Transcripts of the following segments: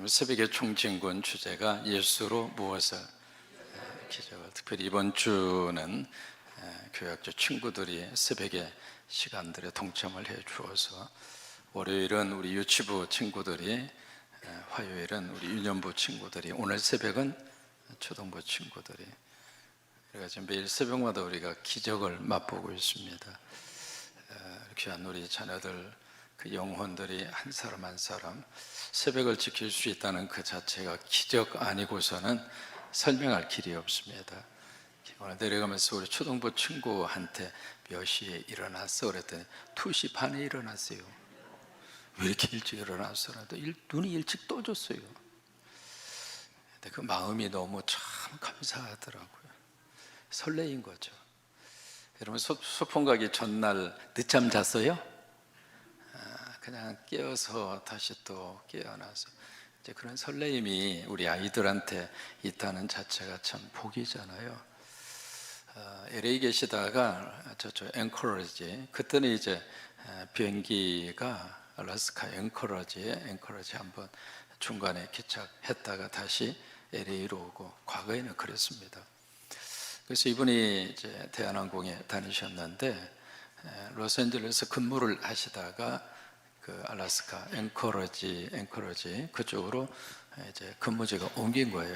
새벽의 총진군 주제가 예수로 무엇을 기적을, 특별히 이번 주는 교회학교 친구들이 새벽의 시간들에 동참을 해 주어서 월요일은 우리 유치부 친구들이, 화요일은 우리 유년부 친구들이, 오늘 새벽은 초등부 친구들이, 그래가지고 매일 새벽마다 우리가 기적을 맛보고 있습니다. 귀한 우리 자녀들, 그 영혼들이 한 사람 한 사람 새벽을 지킬 수 있다는 그 자체가 기적 아니고서는 설명할 길이 없습니다. 오늘 내려가면서 우리 초등부 친구한테 몇 시에 일어났어? 그랬더니 2시 반에 일어났어요. 왜 이렇게 일찍 일어났어? 눈이 일찍 떠졌어요. 근데 그 마음이 너무 참 감사하더라고요. 설레인 거죠. 여러분, 소풍 가기 전날 늦잠 잤어요? 그냥 깨어서 다시 또 깨어나서 이제 그런 설레임이 우리 아이들한테 있다는 자체가 참 복이잖아요. LA 계시다가 저쪽 앵커러지, 그때는 이제 비행기가 알래스카 앵커러지 한번 중간에 기착했다가 다시 LA로 오고, 과거에는 그랬습니다. 그래서 이분이 이제 대한항공에 다니셨는데 로스앤젤레스 근무를 하시다가 그 알래스카 앵커러지 그쪽으로 이제 근무지가 옮긴 거예요.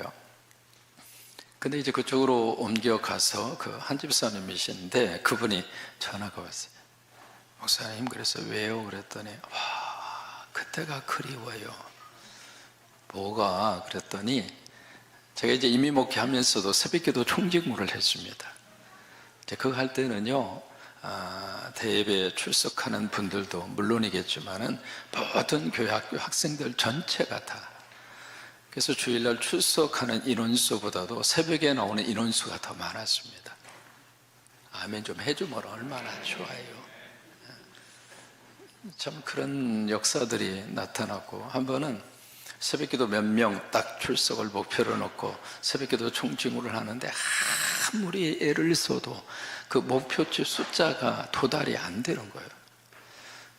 근데 이제 그쪽으로 옮겨가서 그 한 집사님이신데 그분이 전화가 왔어요. 목사님, 그래서 왜요? 그랬더니 와, 그때가 그리워요. 뭐가? 그랬더니 제가 이제 임의 목회하면서도 새벽기도 총직무를 했습니다. 이제 그거 할 때는요, 대예배에 출석하는 분들도 물론이겠지만은 모든 교회 학교 학생들 전체가 다, 그래서 주일날 출석하는 인원수보다도 새벽에 나오는 인원수가 더 많았습니다. 아멘 좀 해주면 얼마나 좋아요. 참 그런 역사들이 나타났고, 한 번은 새벽기도 몇 명 딱 출석을 목표로 놓고 새벽기도 총징후를 하는데 아무리 애를 써도 그 목표치 숫자가 도달이 안 되는 거예요.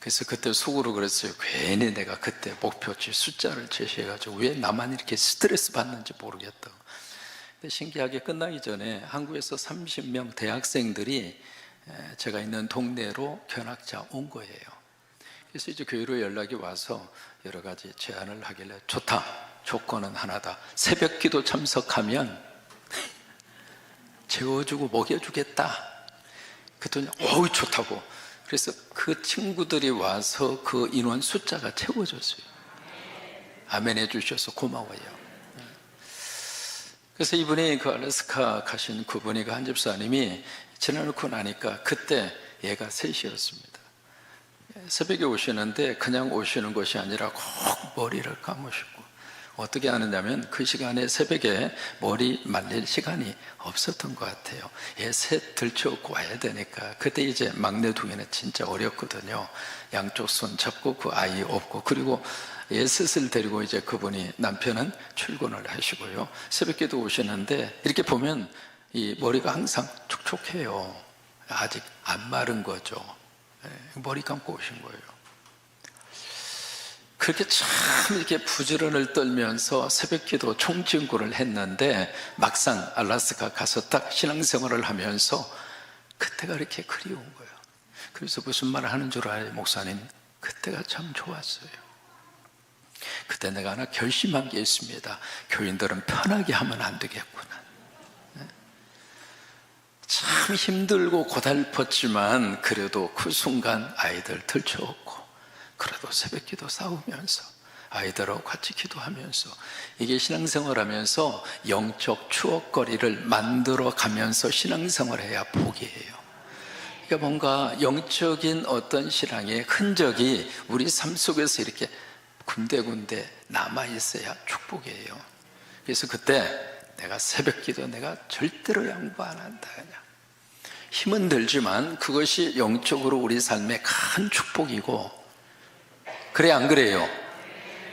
그래서 그때 속으로 그랬어요. 괜히 내가 그때 목표치 숫자를 제시해가지고 왜 나만 이렇게 스트레스 받는지 모르겠다고. 근데 신기하게 끝나기 전에 한국에서 30명 대학생들이 제가 있는 동네로 견학자 온 거예요. 그래서 이제 교회로 연락이 와서 여러 가지 제안을 하길래, 좋다, 조건은 하나다, 새벽기도 참석하면 재워주고 먹여주겠다. 그랬더니 어우 좋다고. 그래서 그 친구들이 와서 그 인원 숫자가 채워졌어요. 아멘 해주셔서 고마워요. 그래서 이분이 그 알래스카 가신 그분이, 그 한 집사님이 지나놓고 나니까 그때 얘가 셋이었습니다. 새벽에 오시는데 그냥 오시는 것이 아니라 꼭 머리를 감으시고, 어떻게 하느냐면 그 시간에 새벽에 머리 말릴 시간이 없었던 것 같아요. 얘 셋 들쳐오고 와야 되니까. 그때 이제 막내 둥이는 진짜 어렸거든요. 양쪽 손 잡고 그 아이 업고, 그리고 얘 셋을 데리고 이제 그분이, 남편은 출근을 하시고요, 새벽에도 오시는데 이렇게 보면 이 머리가 항상 촉촉해요. 아직 안 마른 거죠. 머리 감고 오신 거예요. 그렇게 참 이렇게 부지런을 떨면서 새벽기도 총진구를 했는데, 막상 알래스카 가서 딱 신앙생활을 하면서 그때가 이렇게 그리운 거예요. 그래서 무슨 말을 하는 줄 알아요? 목사님, 그때가 참 좋았어요. 그때 내가 하나 결심한 게 있습니다. 교인들은 편하게 하면 안 되겠구나. 참 힘들고 고달팠지만 그래도 그 순간 아이들 들쳐오고, 그래도 새벽기도 싸우면서 아이들하고 같이 기도하면서, 이게 신앙생활하면서 영적 추억거리를 만들어 가면서 신앙생활해야 복이에요. 그러니까 뭔가 영적인 어떤 신앙의 흔적이 우리 삶 속에서 이렇게 군데군데 남아있어야 축복이에요. 그래서 그때 내가 새벽기도 내가 절대로 양보 안 한다. 그냥 힘은 들지만 그것이 영적으로 우리 삶의 큰 축복이고, 그래 안 그래요?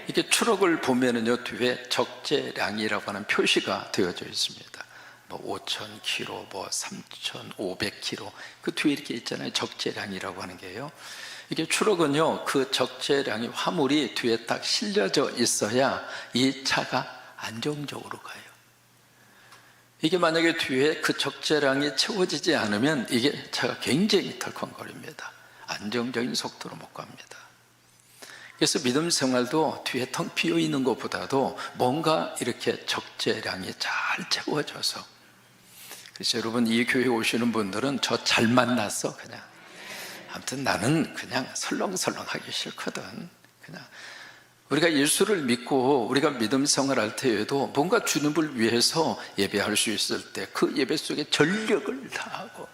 이게 추록을 보면은요, 뒤에 적재량이라고 하는 표시가 되어져 있습니다. 뭐 5,000kg, 뭐 3,500kg, 그 뒤에 이렇게 있잖아요. 적재량이라고 하는 게요. 이게 추록은요, 그 적재량이 화물이 뒤에 딱 실려져 있어야 이 차가 안정적으로 가요. 이게 만약에 뒤에 그 적재량이 채워지지 않으면 이게 차가 굉장히 덜컹거립니다. 안정적인 속도로 못 갑니다. 그래서 믿음 생활도 뒤에 텅 비어 있는 것보다도 뭔가 이렇게 적재량이 잘 채워져서, 그래서 여러분 이 교회 오시는 분들은 저 잘 만났어. 그냥 아무튼 나는 그냥 설렁설렁 하기 싫거든. 그냥 우리가 예수를 믿고 우리가 믿음 생활할 때에도 뭔가 주님을 위해서 예배할 수 있을 때 그 예배 속에 전력을 다하고,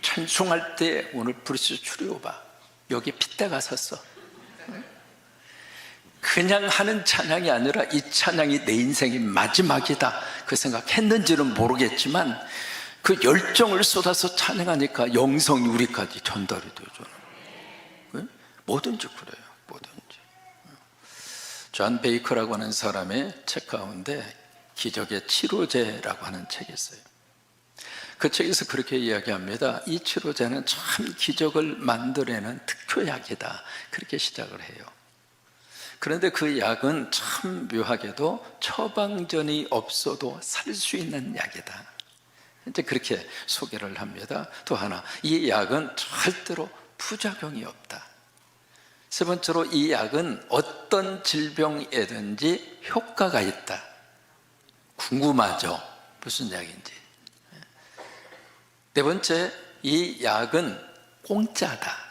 찬송할 때 오늘 브리스 추리오바 여기 핏대가 섰어. 그냥 하는 찬양이 아니라 이 찬양이 내 인생의 마지막이다 그 생각했는지는 모르겠지만 그 열정을 쏟아서 찬양하니까 영성이 우리까지 전달이 되잖아요. 뭐든지 그래요. 뭐든지. 존 베이커라고 하는 사람의 책 가운데 기적의 치료제라고 하는 책이 있어요. 그 책에서 그렇게 이야기합니다. 이 치료제는 참 기적을 만들어내는 특효약이다, 그렇게 시작을 해요. 그런데 그 약은 참 묘하게도 처방전이 없어도 살 수 있는 약이다, 이제 그렇게 소개를 합니다. 또 하나, 이 약은 절대로 부작용이 없다. 세 번째로, 이 약은 어떤 질병에든지 효과가 있다. 궁금하죠? 무슨 약인지. 네 번째, 이 약은 공짜다.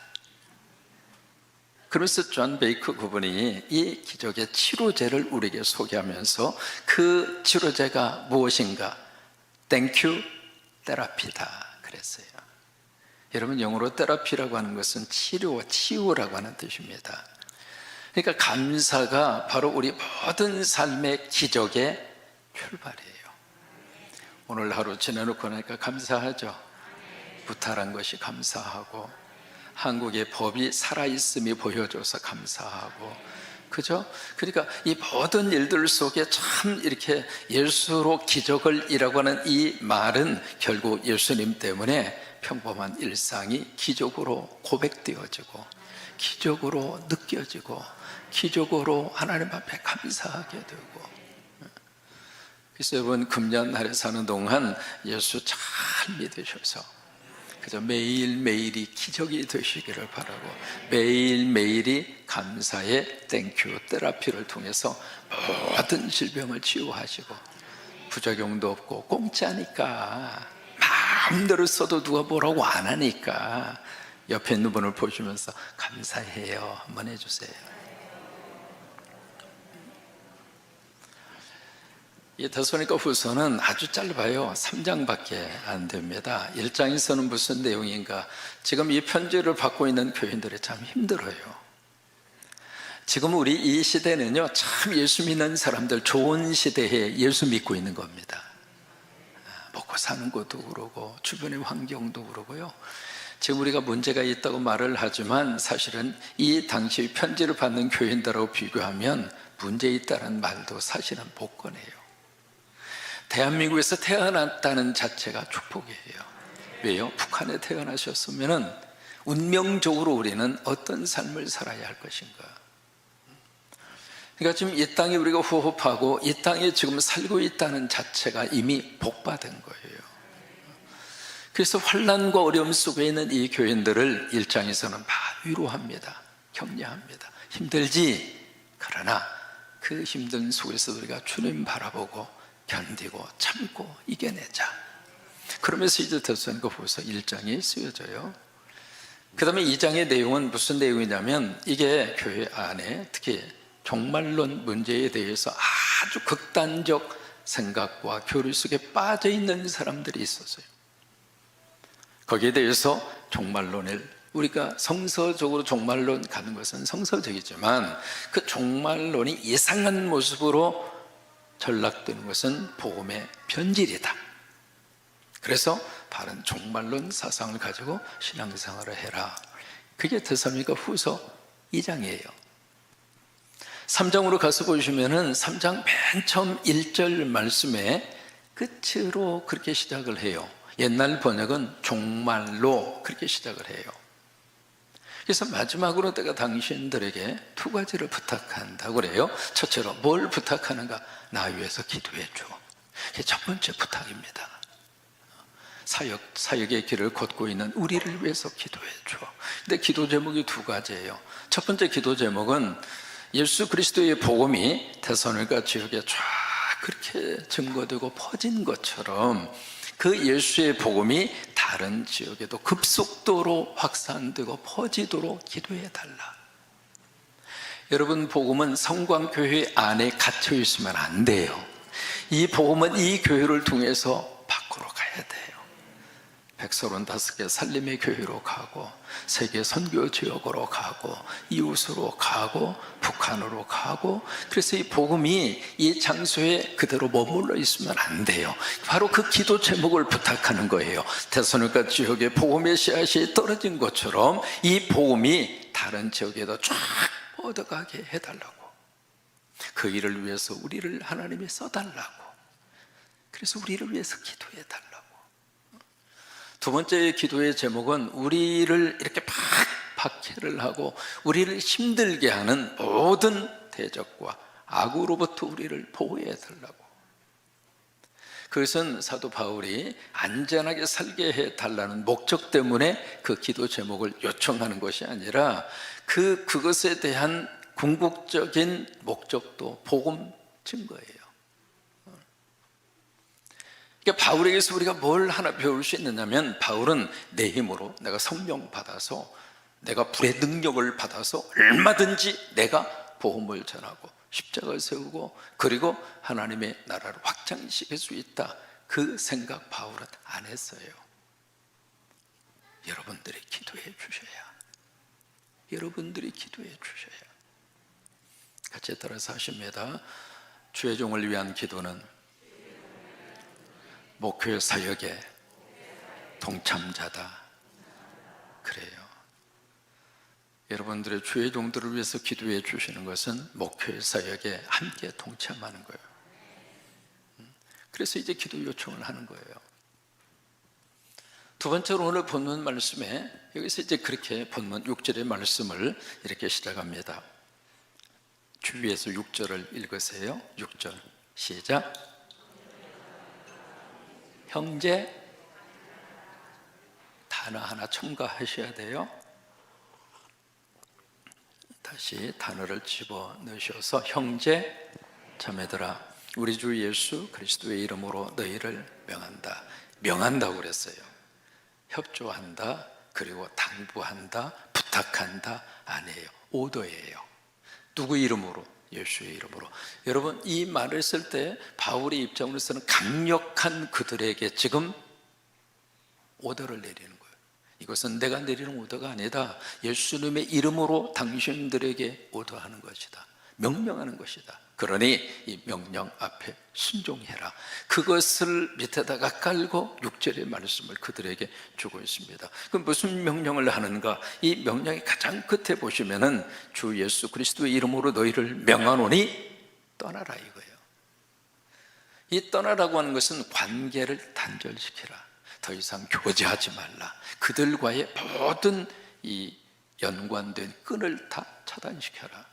그래서 존 베이커 그분이 이 기적의 치료제를 우리에게 소개하면서 그 치료제가 무엇인가? 땡큐 테라피다 그랬어요. 여러분, 영어로 테라피라고 하는 것은 치유라고 하는 뜻입니다. 그러니까 감사가 바로 우리 모든 삶의 기적의 출발이에요. 오늘 하루 지내놓고 나니까 감사하죠. 부탁한 것이 감사하고, 한국의 법이 살아있음이 보여줘서 감사하고, 그죠? 그러니까 이 모든 일들 속에 참 이렇게 예수로 기적을 이라고 하는 이 말은 결국 예수님 때문에 평범한 일상이 기적으로 고백되어지고, 기적으로 느껴지고, 기적으로 하나님 앞에 감사하게 되고. 그래서 여러분, 금년날에 사는 동안 예수 잘 믿으셔서 그저 매일매일이 기적이 되시기를 바라고, 매일매일이 감사의 땡큐 테라피를 통해서 모든 질병을 치유하시고, 부작용도 없고 공짜니까, 마음대로 써도 누가 뭐라고 안 하니까 옆에 있는 분을 보시면서 감사해요 한번 해주세요. 이 데살로니가 후서는 아주 짧아요. 3장밖에 안 됩니다. 1장에서는 무슨 내용인가? 지금 이 편지를 받고 있는 교인들이 참 힘들어요. 지금 우리 이 시대는요, 참 예수 믿는 사람들 좋은 시대에 예수 믿고 있는 겁니다. 먹고 사는 것도 그러고 주변의 환경도 그러고요. 지금 우리가 문제가 있다고 말을 하지만 사실은 이 당시 편지를 받는 교인들하고 비교하면 문제 있다는 말도 사실은 복권이에요. 대한민국에서 태어났다는 자체가 축복이에요. 왜요? 북한에 태어나셨으면 운명적으로 우리는 어떤 삶을 살아야 할 것인가. 그러니까 지금 이 땅에 우리가 호흡하고 이 땅에 지금 살고 있다는 자체가 이미 복받은 거예요. 그래서 환난과 어려움 속에 있는 이 교인들을 1장에서는 막 위로합니다. 격려합니다. 힘들지? 그러나 그 힘든 속에서 우리가 주님 바라보고 견디고 참고 이겨내자. 그러면서 이제 데살로니가 후서 1장이 쓰여져요. 그 다음에 2장의 내용은 무슨 내용이냐면, 이게 교회 안에 특히 종말론 문제에 대해서 아주 극단적 생각과 교리 속에 빠져 있는 사람들이 있었어요. 거기에 대해서 종말론을, 우리가 성서적으로 종말론 가는 것은 성서적이지만 그 종말론이 이상한 모습으로 전락되는 것은 복음의 변질이다. 그래서 바른 종말론 사상을 가지고 신앙생활을 해라. 그게 데살로니가 후서 2장이에요 3장으로 가서 보시면은 3장 맨 처음 1절 말씀에 끝으로 그렇게 시작을 해요. 옛날 번역은 종말로 그렇게 시작을 해요. 그래서 마지막으로 내가 당신들에게 두 가지를 부탁한다고 그래요. 첫째로 뭘 부탁하는가? 나 위해서 기도해 줘. 그게 첫 번째 부탁입니다. 사역의 길을 걷고 있는 우리를 위해서 기도해 줘. 근데 기도 제목이 두 가지예요. 첫 번째 기도 제목은 예수 그리스도의 복음이 데살로니가 지역에 쫙 그렇게 증거되고 퍼진 것처럼 그 예수의 복음이 다른 지역에도 급속도로 확산되고 퍼지도록 기도해 달라. 여러분, 복음은 성광교회 안에 갇혀 있으면 안 돼요. 이 복음은 이 교회를 통해서 밖으로 가야 돼요. 135개 살림의 교회로 가고, 세계 선교 지역으로 가고, 이웃으로 가고, 북한으로 가고. 그래서 이 복음이 이 장소에 그대로 머물러 있으면 안 돼요. 바로 그 기도 제목을 부탁하는 거예요. 데살로니가 지역에 복음의 씨앗이 떨어진 것처럼 이 복음이 다른 지역에도 쫙 뻗어가게 해달라고. 그 일을 위해서 우리를 하나님이 써달라고. 그래서 우리를 위해서 기도해달라고. 두 번째 기도의 제목은 우리를 이렇게 막 박해를 하고 우리를 힘들게 하는 모든 대적과 악으로부터 우리를 보호해 달라고. 그것은 사도 바울이 안전하게 살게 해 달라는 목적 때문에 그 기도 제목을 요청하는 것이 아니라 그것에 대한 궁극적인 목적도 복음 증거예요. 그러니까 바울에게서 우리가 뭘 하나 배울 수 있느냐면, 바울은 내 힘으로 내가 성령 받아서, 내가 불의 능력을 받아서 얼마든지 내가 복음을 전하고 십자가를 세우고 그리고 하나님의 나라를 확장시킬 수 있다, 그 생각 바울은 안 했어요. 여러분들이 기도해 주셔야, 여러분들이 기도해 주셔야. 같이 따라서 하십니다. 주의 종을 위한 기도는 목회 사역의 동참자다. 그래요. 여러분들의 주의 종들을 위해서 기도해 주시는 것은 목회 사역에 함께 동참하는 거예요. 그래서 이제 기도 요청을 하는 거예요. 두 번째로 오늘 본문 말씀에, 여기서 이제 그렇게 본문 6절의 말씀을 이렇게 시작합니다. 주위에서 6절을 읽으세요. 6절 시작. 형제, 단어 하나 첨가하셔야 돼요. 다시 단어를 집어넣으셔서 형제, 자매들아, 우리 주 예수 그리스도의 이름으로 너희를 명한다. 명한다고 그랬어요. 협조한다, 그리고 당부한다, 부탁한다 아니에요. 오더예요. 누구 이름으로? 예수의 이름으로. 여러분, 이 말을 쓸 때 바울의 입장으로서는 강력한 그들에게 지금 오더를 내리는 거예요. 이것은 내가 내리는 오더가 아니다. 예수님의 이름으로 당신들에게 오더하는 것이다. 명령하는 것이다. 그러니 이 명령 앞에 순종해라. 그것을 밑에다가 깔고 6절의 말씀을 그들에게 주고 있습니다. 그럼 무슨 명령을 하는가? 이 명령의 가장 끝에 보시면은 주 예수 그리스도의 이름으로 너희를 명하노니 떠나라 이거예요. 이 떠나라고 하는 것은 관계를 단절시키라. 더 이상 교제하지 말라. 그들과의 모든 이 연관된 끈을 다 차단시켜라.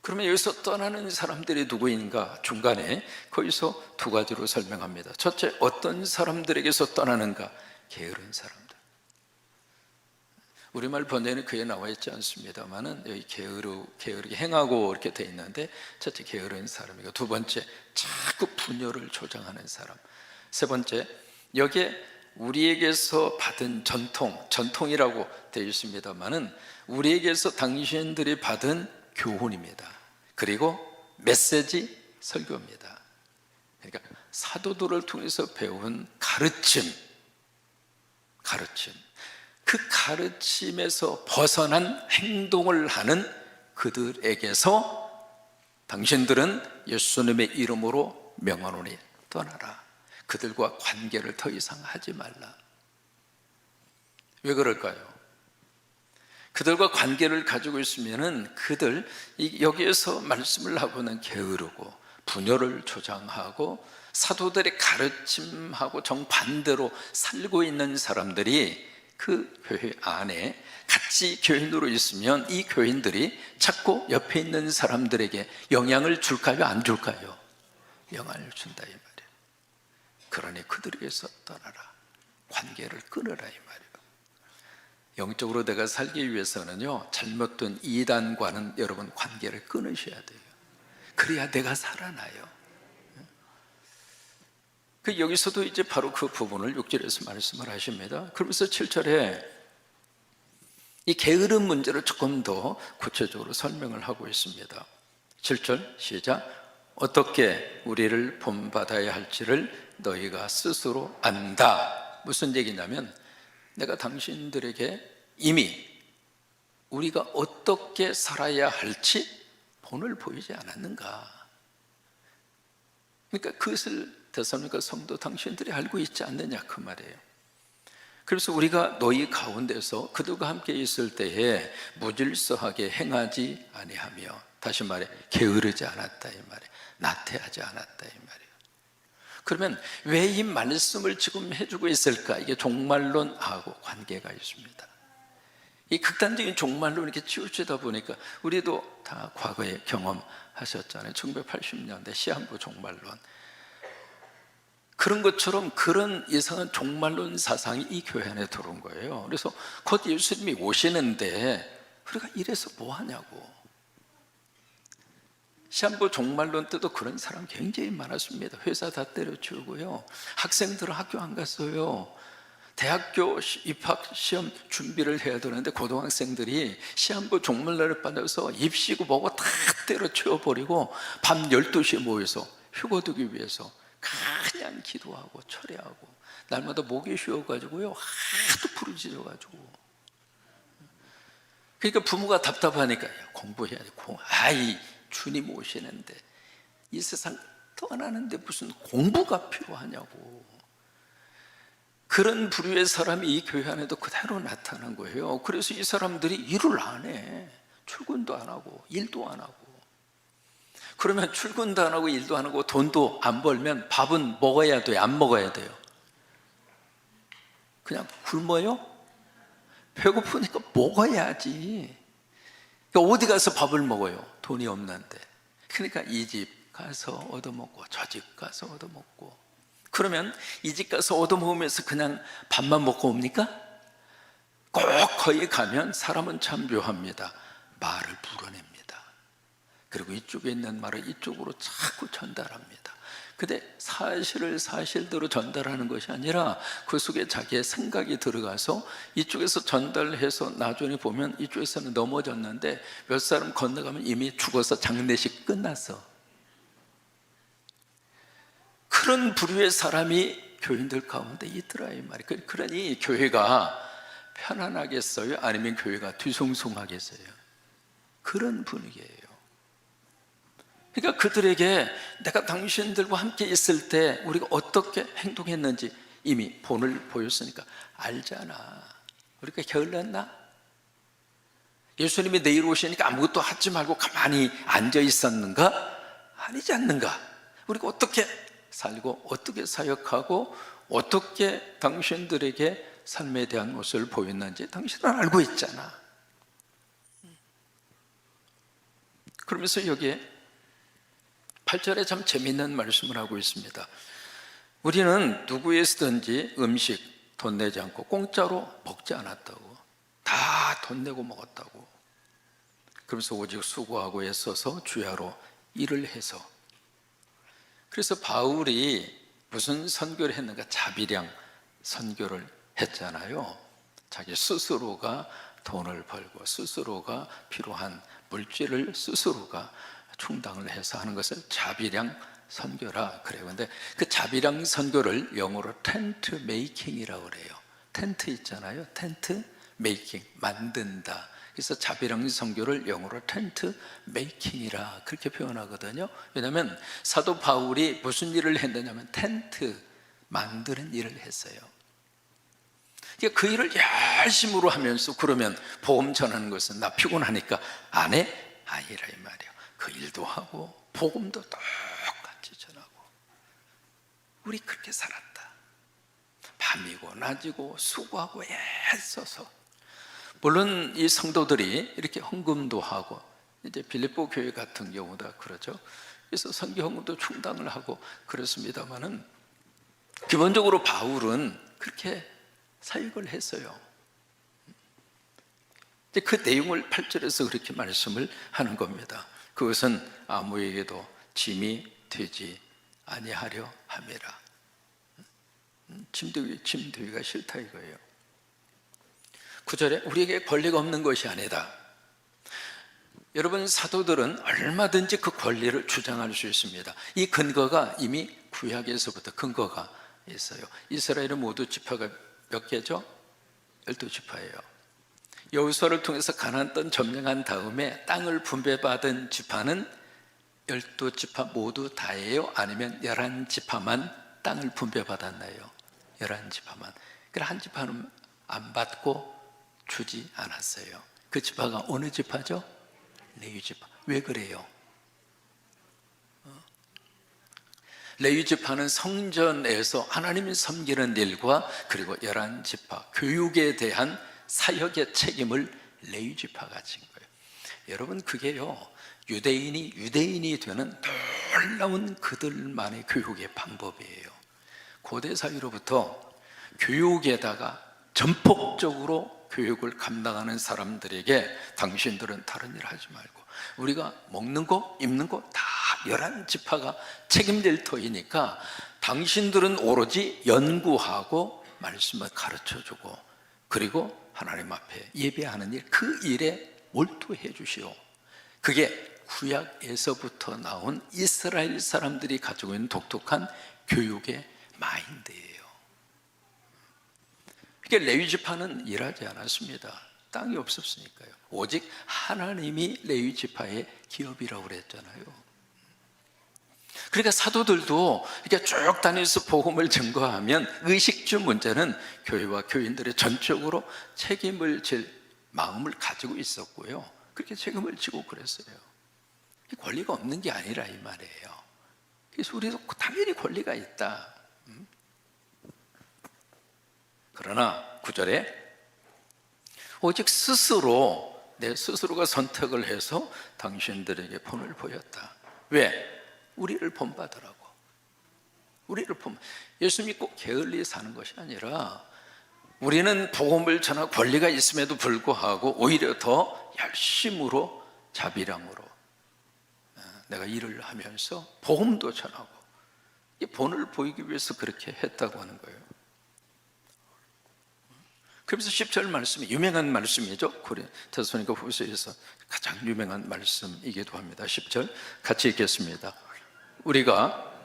그러면 여기서 떠나는 사람들이 누구인가? 중간에 거기서 두 가지로 설명합니다. 첫째, 어떤 사람들에게서 떠나는가? 게으른 사람들. 우리말 번역에는 그에 나와 있지 않습니다만은 여기 게으르게 행하고 이렇게 돼 있는데, 첫째 게으른 사람이고, 두 번째 자꾸 분열을 조장하는 사람, 세 번째 여기에 우리에게서 받은 전통이라고 되어 있습니다만은 우리에게서 당신들이 받은 교훈입니다. 그리고 메시지 설교입니다. 그러니까 사도들을 통해서 배운 가르침, 그 가르침에서 벗어난 행동을 하는 그들에게서 당신들은 예수님의 이름으로 명하노니 떠나라. 그들과 관계를 더 이상 하지 말라. 왜 그럴까요? 그들과 관계를 가지고 있으면은 여기에서 말씀을 하고는 게으르고 분열을 조장하고 사도들의 가르침하고 정반대로 살고 있는 사람들이 그 교회 안에 같이 교인으로 있으면 이 교인들이 자꾸 옆에 있는 사람들에게 영향을 줄까요? 안 줄까요? 영향을 준다 이 말이에요. 그러니 그들에게서 떠나라. 관계를 끊으라 이 말이에요. 영적으로 내가 살기 위해서는요, 잘못된 이단과는 여러분 관계를 끊으셔야 돼요. 그래야 내가 살아나요. 여기서도 이제 바로 그 부분을 6절에서 말씀을 하십니다. 그러면서 7절에 이 게으름 문제를 조금 더 구체적으로 설명을 하고 있습니다. 7절 시작. 어떻게 우리를 본받아야 할지를 너희가 스스로 안다. 무슨 얘기냐면 내가 당신들에게 이미 우리가 어떻게 살아야 할지 본을 보이지 않았는가. 그러니까 그것을 데살로니가 성도 당신들이 알고 있지 않느냐 그 말이에요. 그래서 우리가 너희 가운데서 그들과 함께 있을 때에 무질서하게 행하지 아니하며, 다시 말해 게으르지 않았다 이 말이에요. 나태하지 않았다 이 말이에요. 그러면 왜 이 말씀을 지금 해주고 있을까? 이게 종말론하고 관계가 있습니다. 이 극단적인 종말론 이렇게 치우치다 보니까 우리도 다 과거에 경험하셨잖아요. 1980년대 시한부 종말론. 그런 것처럼 그런 이상한 종말론 사상이 이 교회 안에 들어온 거예요. 그래서 곧 예수님이 오시는데 우리가 이래서 뭐 하냐고. 시한부 종말론 때도 그런 사람 굉장히 많았습니다. 회사 다 때려치우고요, 학생들은 학교 안 갔어요. 대학교 입학 시험 준비를 해야 되는데 고등학생들이 시한부 종말론을 받아서 입시고 뭐고 다 때려치워버리고 밤 12시에 모여서 휴거 두기 위해서 그냥 기도하고 철회하고, 날마다 목이 쉬어가지고요 하도 부르짖어가지고. 그러니까 부모가 답답하니까 공부해야 돼. 아이 주님 오시는데 이 세상 떠나는데 무슨 공부가 필요하냐고. 그런 부류의 사람이 이 교회 안에도 그대로 나타난 거예요. 그래서 이 사람들이 일을 안 해. 출근도 안 하고 일도 안 하고. 그러면 출근도 안 하고 일도 안 하고 돈도 안 벌면 밥은 먹어야 돼요? 안 먹어야 돼요? 그냥 굶어요? 배고프니까 먹어야지. 그러니까 어디 가서 밥을 먹어요? 돈이 없는데. 그러니까 이 집 가서 얻어먹고 저 집 가서 얻어먹고. 그러면 이 집 가서 얻어먹으면서 그냥 밥만 먹고 옵니까? 꼭 거기 가면 사람은 참 묘합니다. 말을 불어냅니다. 그리고 이쪽에 있는 말을 이쪽으로 자꾸 전달합니다. 근데 사실을 사실대로 전달하는 것이 아니라 그 속에 자기의 생각이 들어가서 이쪽에서 전달해서 나중에 보면 이쪽에서는 넘어졌는데 몇 사람 건너가면 이미 죽어서 장례식 끝났어. 그런 부류의 사람이 교인들 가운데 있더라 이 말이에요. 그러니 교회가 편안하겠어요? 아니면 교회가 뒤숭숭하겠어요? 그런 분위기예요. 그러니까 그들에게 내가 당신들과 함께 있을 때 우리가 어떻게 행동했는지 이미 본을 보였으니까 알잖아. 우리가 게을렀나? 예수님이 내일 오시니까 아무것도 하지 말고 가만히 앉아 있었는가? 아니지 않는가? 우리가 어떻게 살고 어떻게 사역하고 어떻게 당신들에게 삶에 대한 모습을 보였는지 당신은 알고 있잖아. 그러면서 여기에 8절에 참 재미있는 말씀을 하고 있습니다. 우리는 누구에서든지 음식 돈 내지 않고 공짜로 먹지 않았다고. 다 돈 내고 먹었다고. 그러면서 오직 수고하고 애써서 주야로 일을 해서. 그래서 바울이 무슨 선교를 했는가? 자비량 선교를 했잖아요. 자기 스스로가 돈을 벌고 스스로가 필요한 물질을 스스로가 충당을 해서 하는 것을 자비량 선교라 그래요. 근데 그 자비량 선교를 영어로 텐트 메이킹이라고 그래요. 텐트 있잖아요. 텐트 메이킹, 만든다. 그래서 자비량 선교를 영어로 텐트 메이킹이라 그렇게 표현하거든요. 왜냐하면 사도 바울이 무슨 일을 했느냐면 텐트 만드는 일을 했어요. 그러니까 그 일을 열심으로 하면서 그러면 복음 전하는 것은 나 피곤하니까 안 해? 아니라 이 말이에요. 그 일도 하고 복음도 똑같이 전하고. 우리 그렇게 살았다. 밤이고 낮이고 수고하고 애써서, 물론 이 성도들이 이렇게 헌금도 하고, 이제 빌립보 교회 같은 경우도 그러죠. 그래서 선교 헌금도 충당을 하고 그렇습니다만은 기본적으로 바울은 그렇게 사역을 했어요. 그 내용을 8절에서 그렇게 말씀을 하는 겁니다. 그것은 아무에게도 짐이 되지 아니하려 함이라. 짐되기가 싫다 이거예요. 9절에 우리에게 권리가 없는 것이 아니다. 여러분, 사도들은 얼마든지 그 권리를 주장할 수 있습니다. 이 근거가 이미 구약에서부터 근거가 있어요. 이스라엘은 모두 지파가 몇 개죠? 12지파예요. 여호수아를 통해서 가나안 땅 점령한 다음에 땅을 분배받은 지파는 12지파 모두 다예요? 아니면 11지파만 땅을 분배받았나요? 11지파만. 그래서 한 지파는 안 받고 주지 않았어요. 그 지파가 어느 지파죠? 레위 지파. 왜 그래요? 레위 지파는 성전에서 하나님을 섬기는 일과 그리고 11지파 교육에 대한 사역의 책임을 레위 지파가 진 거예요. 여러분, 그게요, 유대인이 되는 놀라운 그들만의 교육의 방법이에요. 고대 사회로부터 교육에다가 전폭적으로 교육을 감당하는 사람들에게 당신들은 다른 일 하지 말고, 우리가 먹는 거 입는 거 다 11지파가 책임질 터이니까 당신들은 오로지 연구하고 말씀을 가르쳐주고 그리고 하나님 앞에 예배하는 일, 그 일에 몰두해 주시오. 그게 구약에서부터 나온 이스라엘 사람들이 가지고 있는 독특한 교육의 마인드예요. 그러니까 레위 지파는 일하지 않았습니다. 땅이 없었으니까요. 오직 하나님이 레위 지파의 기업이라고 그랬잖아요. 그러니까 사도들도 이렇게 쭉 다니면서 복음을 증거하면 의식주 문제는 교회와 교인들의 전적으로 책임을 질 마음을 가지고 있었고요. 그렇게 책임을 지고 그랬어요. 권리가 없는 게 아니라 이 말이에요. 그래서 우리도 당연히 권리가 있다. 그러나 9절에 오직 스스로, 내 스스로가 선택을 해서 당신들에게 본을 보였다. 왜? 우리를 본받으라고. 우리를 예수 믿고 게을리 사는 것이 아니라 우리는 복음을 전하고 권리가 있음에도 불구하고 오히려 더 열심으로 자비량으로 내가 일을 하면서 복음도 전하고, 이 본을 보이기 위해서 그렇게 했다고 하는 거예요. 그래서 10절 말씀이 유명한 말씀이죠. 데살로니가 후서에서 가장 유명한 말씀이기도 합니다. 10절 같이 읽겠습니다. 우리가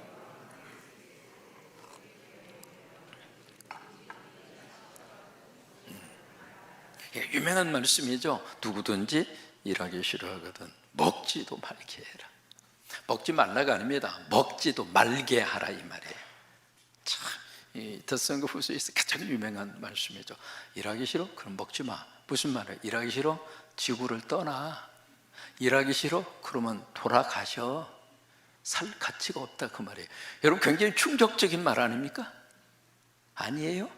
유명한 말씀이죠. 누구든지 일하기 싫어하거든 먹지도 말게 해라. 먹지 말라가 아닙니다. 먹지도 말게 하라 이 말이에요. 참, 이 데살로니가 후서에서 가장 유명한 말씀이죠. 일하기 싫어? 그럼 먹지 마. 무슨 말이에요? 일하기 싫어? 지구를 떠나. 일하기 싫어? 그러면 돌아가셔. 살 가치가 없다 그 말이에요. 여러분, 굉장히 충격적인 말 아닙니까? 아니에요?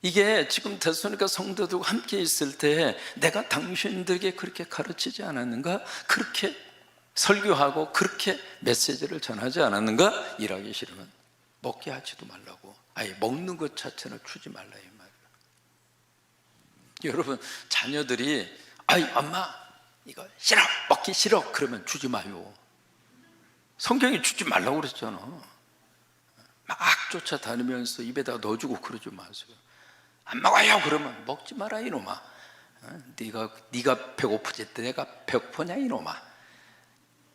이게 지금 데살로니가 성도들과 함께 있을 때 내가 당신들에게 그렇게 가르치지 않았는가? 그렇게 설교하고 그렇게 메시지를 전하지 않았는가? 일하기 싫으면 먹게 하지도 말라고. 아예 먹는 것 자체는 주지 말라 이 말이에요. 여러분, 자녀들이 아이 엄마 이거 싫어, 먹기 싫어 그러면 주지 마요. 성경이 주지 말라고 그랬잖아. 막 쫓아다니면서 입에다 넣어주고 그러지 마세요. 안 먹어요 그러면 먹지 마라 이놈아. 네가 배고프지 내가 배고프냐 이놈아.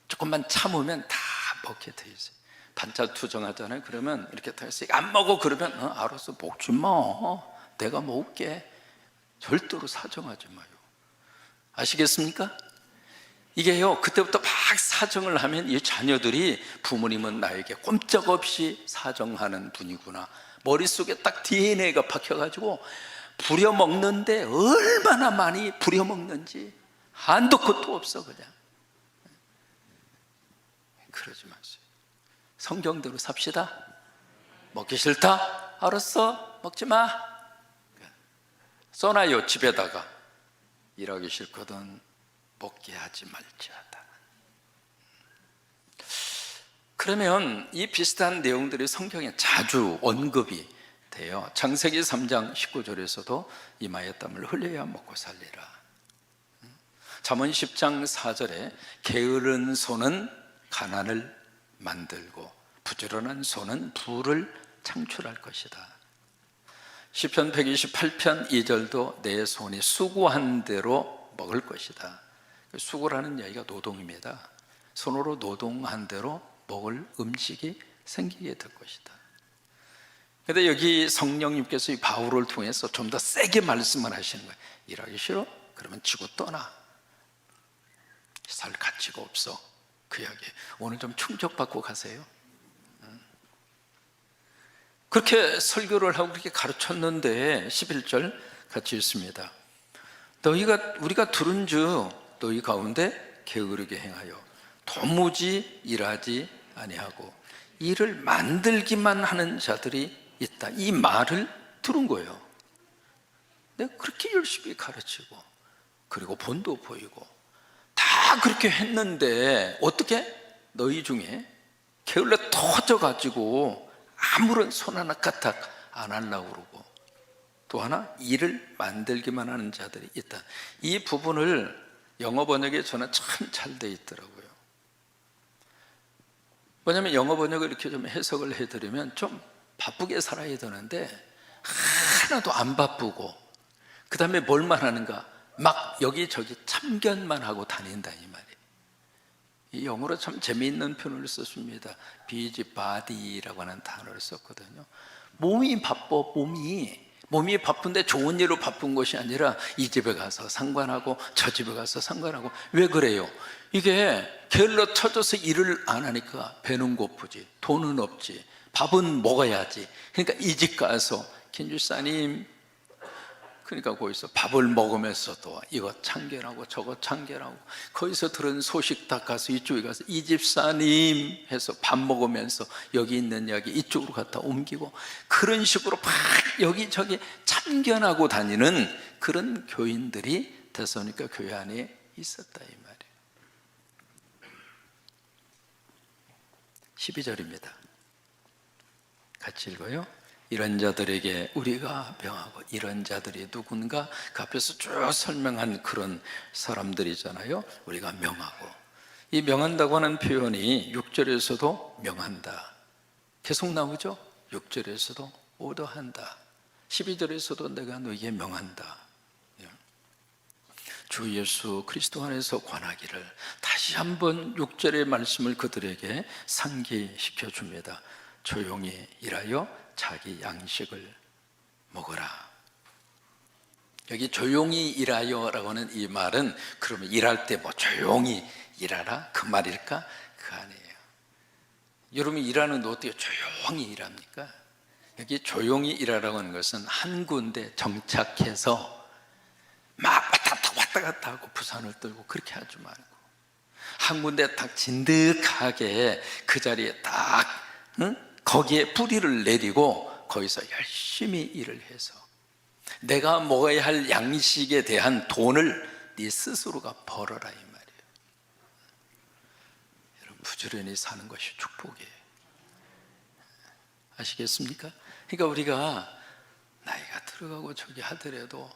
조금만 참으면 다 먹게 돼 있어요. 반찬투정하잖아요. 그러면 이렇게 다 해서 안 먹어 그러면 알았어 먹지 마. 내가 먹을게. 절대로 사정하지 마요. 아시겠습니까? 이게요, 그때부터 막 사정을 하면 이 자녀들이 부모님은 나에게 꼼짝없이 사정하는 분이구나. 머릿속에 딱 DNA가 박혀가지고 부려먹는데 얼마나 많이 부려먹는지 한도 끝도 없어 그냥. 그러지 마세요. 성경대로 삽시다. 먹기 싫다? 알았어, 먹지 마. 써놔요, 집에다가. 일하기 싫거든 먹게 하지 말지어다. 그러면 이 비슷한 내용들이 성경에 자주 언급이 돼요. 창세기 3장 19절에서도 이마의 땀을 흘려야 먹고 살리라. 잠언 10장 4절에 게으른 손은 가난을 만들고 부지런한 손은 부를 창출할 것이다. 시편 128편 2절도 내 손이 수고한 대로 먹을 것이다. 수고라는 이야기가 노동입니다. 손으로 노동한 대로 먹을 음식이 생기게 될 것이다. 그런데 여기 성령님께서 이 바울을 통해서 좀 더 세게 말씀을 하시는 거예요. 일하기 싫어? 그러면 지고 떠나. 살 가치가 없어. 그 이야기 오늘 좀 충격받고 가세요. 그렇게 설교를 하고 그렇게 가르쳤는데 11절 같이 읽습니다. 우리가 들은즉 너희 가운데 게으르게 행하여 도무지 일하지 아니하고 일을 만들기만 하는 자들이 있다. 이 말을 들은 거예요. 내가 그렇게 열심히 가르치고 그리고 본도 보이고 다 그렇게 했는데 어떻게? 너희 중에 게을러 터져가지고 아무런 손 하나 까딱 안 하려고 그러고 또 하나 일을 만들기만 하는 자들이 있다. 이 부분을 영어 번역에 저는 참 잘 돼 있더라고요. 왜냐하면 영어 번역을 이렇게 좀 해석을 해드리면 좀 바쁘게 살아야 되는데 하나도 안 바쁘고 그 다음에 뭘만 하는가? 막 여기저기 참견만 하고 다닌다 이 말이에요. 이 영어로 참 재미있는 표현을 썼습니다. busy-body라고 하는 단어를 썼거든요. 몸이 바빠. 몸이 바쁜데 좋은 일로 바쁜 것이 아니라 이 집에 가서 상관하고 저 집에 가서 상관하고. 왜 그래요? 이게 게을러 터져서 일을 안 하니까 배는 고프지, 돈은 없지, 밥은 먹어야지. 그러니까 이 집 가서 김주사님, 그러니까 거기서 밥을 먹으면서도 이거 참견하고 저거 참견하고, 거기서 들은 소식 딱 가서 이쪽에 가서 이 집사님 해서 밥 먹으면서 여기 있는 이야기 이쪽으로 갖다 옮기고, 그런 식으로 막 여기저기 참견하고 다니는 그런 교인들이 데살로니가 교회 안에 있었다 이 말이에요. 12절입니다. 같이 읽어요. 이런 자들에게 우리가 명하고, 이런 자들이 누군가? 그 앞에서 쭉 설명한 그런 사람들이잖아요. 우리가 명하고, 이 명한다고 하는 표현이 6절에서도 명한다 계속 나오죠. 6절에서도 오더한다, 12절에서도 내가 너에게 명한다. 주 예수 그리스도 안에서 관하기를 다시 한번 6절의 말씀을 그들에게 상기시켜 줍니다. 조용히 일하여 자기 양식을 먹어라. 여기 조용히 일하여 라고 하는 이 말은 그러면 일할 때 뭐 조용히 일하라 그 말일까? 그 아니에요. 여러분이 일하는데 어떻게 조용히 일합니까? 여기 조용히 일하라고 하는 것은 한 군데 정착해서 막 왔다 갔다 하고 부산을 떨고 그렇게 하지 말고, 한 군데 딱 진득하게 그 자리에 딱 거기에 뿌리를 내리고 거기서 열심히 일을 해서 내가 먹어야 할 양식에 대한 돈을 네 스스로가 벌어라 이 말이에요. 여러분, 부지런히 사는 것이 축복이에요. 아시겠습니까? 그러니까 우리가 나이가 들어가고 저기 하더라도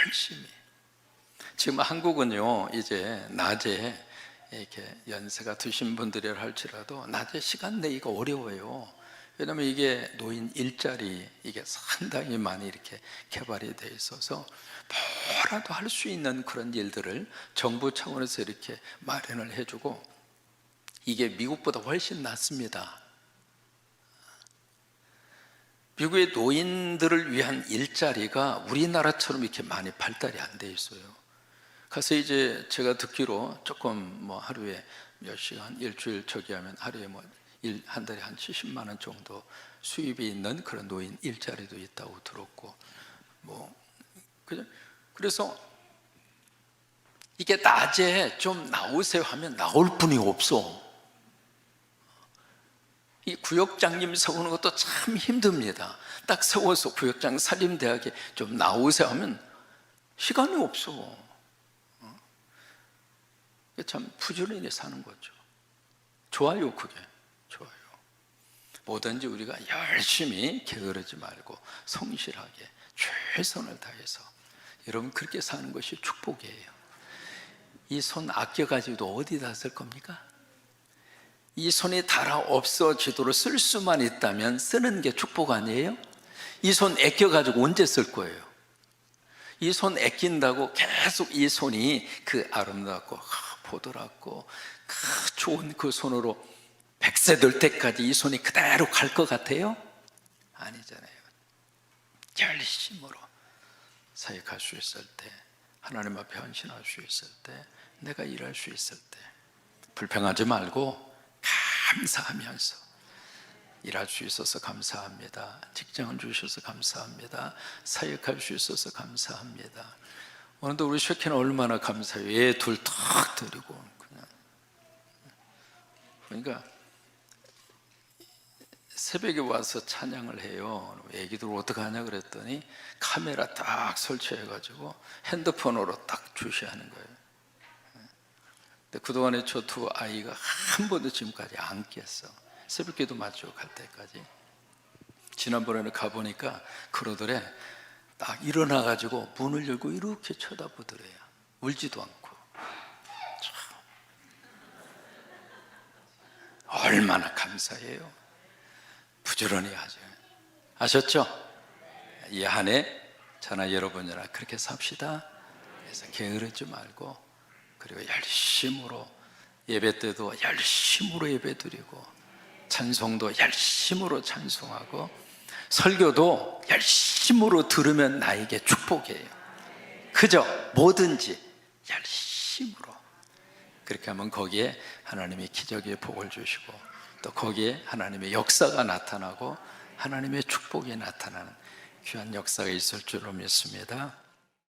열심히, 지금 한국은요 이제 낮에 이렇게 연세가 드신 분들이라 할지라도 낮에 시간 내기가 어려워요. 왜냐하면 이게 노인 일자리 이게 상당히 많이 이렇게 개발이 돼 있어서 뭐라도 할 수 있는 그런 일들을 정부 차원에서 이렇게 마련을 해주고, 이게 미국보다 훨씬 낫습니다. 미국의 노인들을 위한 일자리가 우리나라처럼 이렇게 많이 발달이 안 돼 있어요. 가서 이제 제가 듣기로 조금 뭐 하루에 몇 시간, 일주일 저기 하면 하루에 뭐 한 달에 한 70만 원 정도 수입이 있는 그런 노인 일자리도 있다고 들었고, 뭐 그래서 이게 낮에 좀 나오세요 하면 나올 분이 없어. 이 구역장님 세우는 것도 참 힘듭니다. 딱 세워서 구역장 산림대학에 좀 나오세요 하면 시간이 없어. 참 부지런히 사는 거죠. 좋아요, 그게. 좋아요. 뭐든지 우리가 열심히 게으르지 말고 성실하게 최선을 다해서, 여러분 그렇게 사는 것이 축복이에요. 이 손 아껴가지고도 어디다 쓸 겁니까? 이 손이 닳아 없어지도록 쓸 수만 있다면 쓰는 게 축복 아니에요? 이 손 아껴가지고 언제 쓸 거예요? 이 손 아낀다고 계속 이 손이 그 아름답고 보드랍고 좋은 그 손으로 100세 될 때까지 이 손이 그대로 갈 것 같아요? 아니잖아요. 열심으로 사역할 수 있을 때, 하나님 앞에 헌신할 수 있을 때, 내가 일할 수 있을 때 불평하지 말고 감사하면서 일할 수 있어서 감사합니다. 직장을 주셔서 감사합니다. 사역할 수 있어서 감사합니다. 오늘도 우리 쉐키는 얼마나 감사해요. 얘 둘 탁 드리고 그냥. 그러니까 새벽에 와서 찬양을 해요. 애기들 어떻게 하냐 그랬더니 카메라 딱 설치해가지고 핸드폰으로 딱 주셔야 하는 거예요. 근데 그동안에 저 두 아이가 한 번도 지금까지 안 깼어. 새벽기도 마치고 갈 때까지. 지난번에는 가보니까 그러더래. 딱 일어나가지고 문을 열고 이렇게 쳐다보더래요. 울지도 않고. 참. 얼마나 감사해요. 부지런히 하죠. 아셨죠? 이 한 해 저나 여러분이나 그렇게 삽시다. 그래서 게으르지 말고, 그리고 열심으로 예배 때도 열심으로 예배 드리고, 찬송도 열심으로 찬송하고, 설교도 열심으로 들으면 나에게 축복이에요. 그죠? 뭐든지 열심으로. 그렇게 하면 거기에 하나님의 기적의 복을 주시고, 또 거기에 하나님의 역사가 나타나고 하나님의 축복이 나타나는 귀한 역사가 있을 줄로 믿습니다.